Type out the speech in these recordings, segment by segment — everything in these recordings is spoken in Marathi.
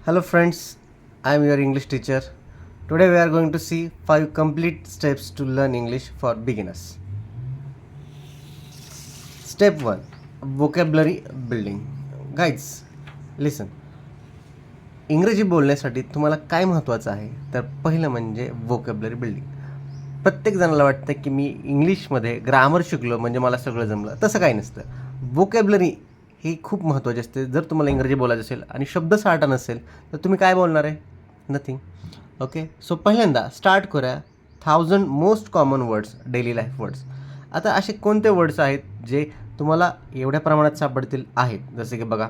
Hello friends, I am your English teacher. Today we are going to see 5 complete steps to learn English for beginners. Step 1, Vocabulary building. Guys, listen. इंग्रजी बोलण्यासाठी तुम्हाला काय महत्त्वाचं आहे तर पहिलं म्हणजे व्होकॅब्युलरी बिल्डिंग. प्रत्येक जणाला वाटतं की मी इंग्लिशमध्ये ग्रामर शिकलो म्हणजे मला सगळं जमलं. तसं काही नसतं. व्होकॅब्युलरी ही खूप महत्त्वाची असते. जर तुम्हाला इंग्रजी बोलायचं असेल आणि शब्दसाठा नसेल तर तुम्ही काय बोलणार आहे? नथिंग. ओके, सो पहिल्यांदा स्टार्ट करूया 1000 most common words, daily life words. आता असे कोणते वर्ड्स आहेत जे तुम्हाला एवढ्या प्रमाणात सापडतील आहेत? जसे की बघा,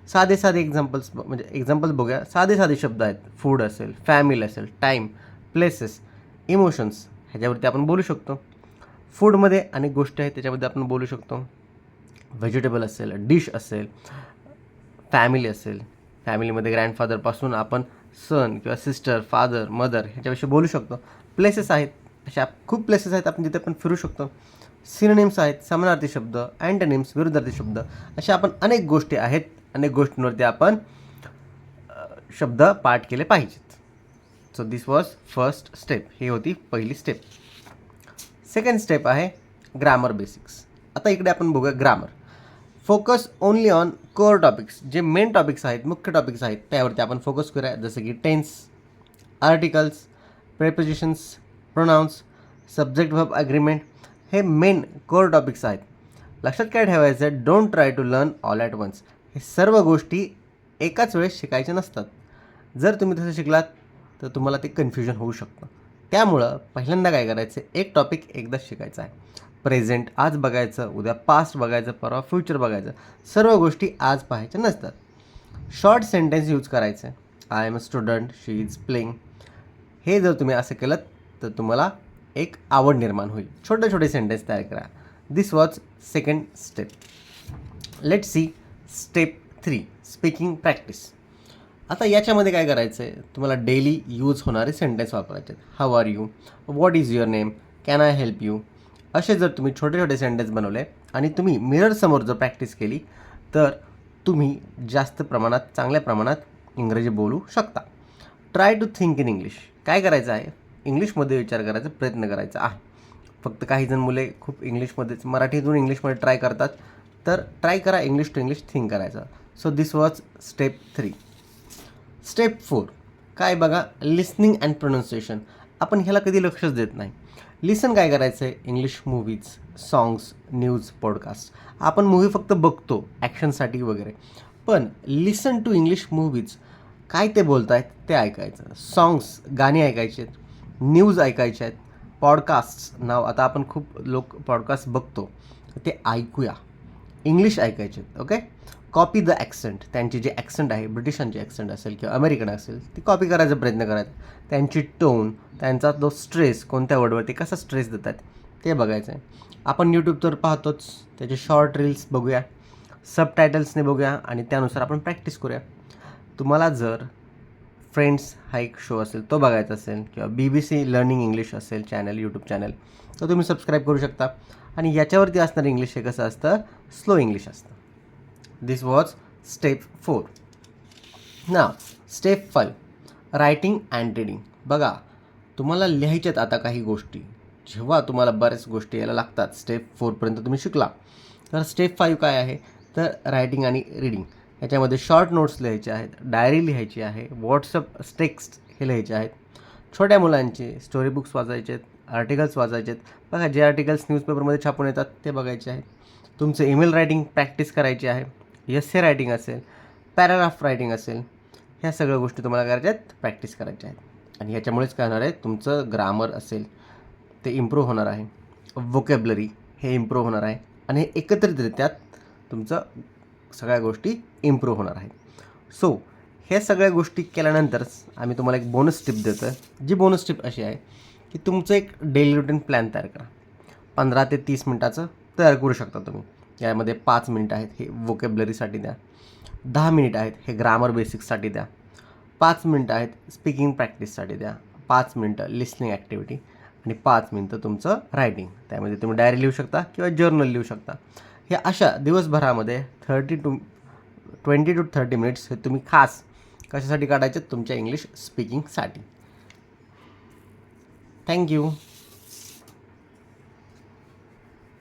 साधे साधे एक्झाम्पल्स बघूया. साधे साधे शब्द आहेत. फूड असेल, फॅमिली असेल, टाईम, प्लेसेस, इमोशन्स, ह्याच्यावरती आपण बोलू शकतो. फूडमध्ये अनेक गोष्टी आहेत त्याच्यामध्ये आपण बोलू शकतो. व्हेजिटेबल असेल, डिश असेल, फॅमिली असेल, फॅमिलीमध्ये ग्रँडफादरपासून आपण सन किंवा सिस्टर, फादर, मदर ह्याच्याविषयी बोलू शकतो. प्लेसेस आहेत, अशा खूप प्लेसेस आहेत आपण जिथे पण फिरू शकतो. सिनोनिम्स आहेत, समानार्थी शब्द, अँटोनिम्स, विरुद्धार्थी शब्द, अशा आपण अनेक गोष्टी आहेत. अनेक गोष्टींवरती आपण शब्द पाठ केले पाहिजेत. So this was first step. ही होती पहिली स्टेप. सेकंड स्टेप आहे ग्रामर बेसिक्स. आता इकडे आपण बघूया grammar. Focus only on core topics. जे मेन टॉपिक्स आहेत, मुख्य टॉपिक्स आहेत, त्यावरती आपण फोकस करूया. जसं की tense, articles, prepositions, pronouns, subject verb agreement, हे मेन कोअर टॉपिक्स आहेत. लक्षात काय ठेवायचं, don't try to learn all at once. हे सर्व गोष्टी एकाच वेळेस शिकायच्या नसतात. जर तुम्ही तसं शिकलात तर तुम्हाला ते कन्फ्युजन होऊ शकतं. त्यामुळं पहिल्यांदा काय करायचं, एक टॉपिक एकदाच शिकायचा आहे. प्रेझेंट आज बघायचं, उद्या पास्ट बघायचं, परवा फ्युचर बघायचं. सर्व गोष्टी आज पाहायच्या नसतात. शॉर्ट सेंटेन्स यूज करायचं. I am a student, she is playing. हे जर तुम्ही असं केलं तर तुम्हाला एक आवड निर्माण होईल. छोटे छोटे सेंटेन्स तयार करा. This was second step. Let see step 3, speaking practice. आता याच्यामध्ये काय करायचं आहे, तुम्हाला डेली यूज होणारे सेंटेन्स वापरायचे आहेत. How are you, what is your name, can I help you. असे जर तुम्ही छोटे छोटे सेंटेन्स बनवले आणि तुम्ही मिररसमोर जर प्रॅक्टिस केली तर तुम्ही जास्त प्रमाणात, चांगल्या प्रमाणात इंग्रजी बोलू शकता. Try to think in English. काय करायचं आहे, इंग्लिशमध्ये विचार करायचा प्रयत्न करायचा आहे. फक्त काही जण मुले खूप इंग्लिशमध्येच, मराठीतून इंग्लिशमध्ये ट्राय करतात. तर ट्राय करा इंग्लिश टू इंग्लिश थिंक करायचं. So this was step 3. Step 4 काय बघा, लिसनिंग अँड प्रोनाऊन्सिएशन. आपण ह्याला कधी लक्षच देत नाही. लिसन काय करायचं आहे, English movies, songs, news, podcast. आपण मूवी फक्त बघतो ॲक्शनसाठी वगैरे, पण लिसन टू इंग्लिश मूवीज. काय ते बोलत आहेत ते ऐकायचं. सॉंग्स, गाणी ऐकायचे आहेत. न्यूज ऐकायचे आहेत. पॉडकास्ट नाव, आता आपण खूप लोक पॉडकास्ट बघतो, ते ऐकूया. इंग्लिश ऐकायचे. Okay, copy the accent. त्यांची जी ॲक्सेंट आहे, ब्रिटिशांची ॲक्सेंट असेल किंवा अमेरिकन असेल, ती कॉपी करायचा प्रयत्न करायचा. त्यांची टोन, त्यांचा तो स्ट्रेस, कोणत्या वर्डवरती कसा स्ट्रेस देतात ते बघायचं आहे. आपण यूट्यूबवर पाहतोच, त्याचे शॉर्ट रील्स बघूया, सबटायटल्सने बघूया आणि त्यानुसार आपण प्रॅक्टिस करूया. तुम्हाला जर फ्रेंड्स हा एक शो असेल तो बघायचा असेल किंवा BBC लर्निंग इंग्लिश असेल चॅनल, यूट्यूब चॅनल, तर तुम्ही सबस्क्राईब करू शकता. आणि याच्यावरती असणारं इंग्लिश हे कसं असतं, स्लो इंग्लिश असतं. This was step 4. Now step 5, writing and reading. बघा, तुम्हाला लिहायच्यात आता काही गोष्टी. जेव्हा तुम्हाला बऱ्याच गोष्टी यायला लागतात, स्टेप 4पर्यंत तुम्ही शिकला, तर स्टेप 5 काय आहे, तर रायटिंग आणि रीडिंग. याच्यामध्ये शॉर्ट नोट्स लिहायचे आहेत, डायरी लिहायची आहे, व्हॉट्सअप टेक्स्ट हे लिहायचे आहेत. छोट्या मुलांचे स्टोरी बुक्स वाचायचे आहेत, आर्टिकल्स वाचायचे आहेत. बघा, जे आर्टिकल्स न्यूजपेपरमध्ये छापून येतात ते बघायचे आहेत. तुमचं ईमेल रायटिंग प्रॅक्टिस करायची आहे. एस्से रायटिंग असेल, पॅराग्राफ रायटिंग असेल, ह्या सगळ्या गोष्टी तुम्हाला करायच्या आहेत, प्रॅक्टिस करायच्या आहेत. आणि ह्याच्यामुळेच काय होणार आहे, तुमचं ग्रामर असेल ते इम्प्रूव्ह होणार आहे. व्होकॅब्युलरी हे इम्प्रूव्ह होणार आहे. आणि हे एकत्रितरित्यात तुमचं सगळ्या गोष्टी इम्प्रूव्ह होणार आहेत. सो ह्या सगळ्या गोष्टी केल्यानंतरच आम्ही तुम्हाला एक बोनस टिप देतो आहे. जी बोनस टिप अशी आहे की तुमचं एक डेली रुटीन प्लॅन तयार करा. 15 ते 30 मिनटाचं तयार करू शकता तुम्ही. यामध्ये 5 मिनिटं आहेत हे व्होकॅब्युलरीसाठी द्या, 10 मिनिटं आहेत हे ग्रामर बेसिक्ससाठी द्या, 5 मिनिटं आहेत स्पीकिंग प्रॅक्टिससाठी द्या, 5 मिनिटं लिसनिंग ॲक्टिव्हिटी आणि 5 मिनिटं तुमचं रायटिंग. त्यामध्ये तुम्ही डायरी लिहू शकता किंवा जर्नल लिहू शकता. ह्या अशा दिवसभरामध्ये 20 to 30 मिनिट्स हे तुम्ही खास कशासाठी काढायचे? तुमच्या इंग्लिश स्पीकिंगसाठी. थँक्यू.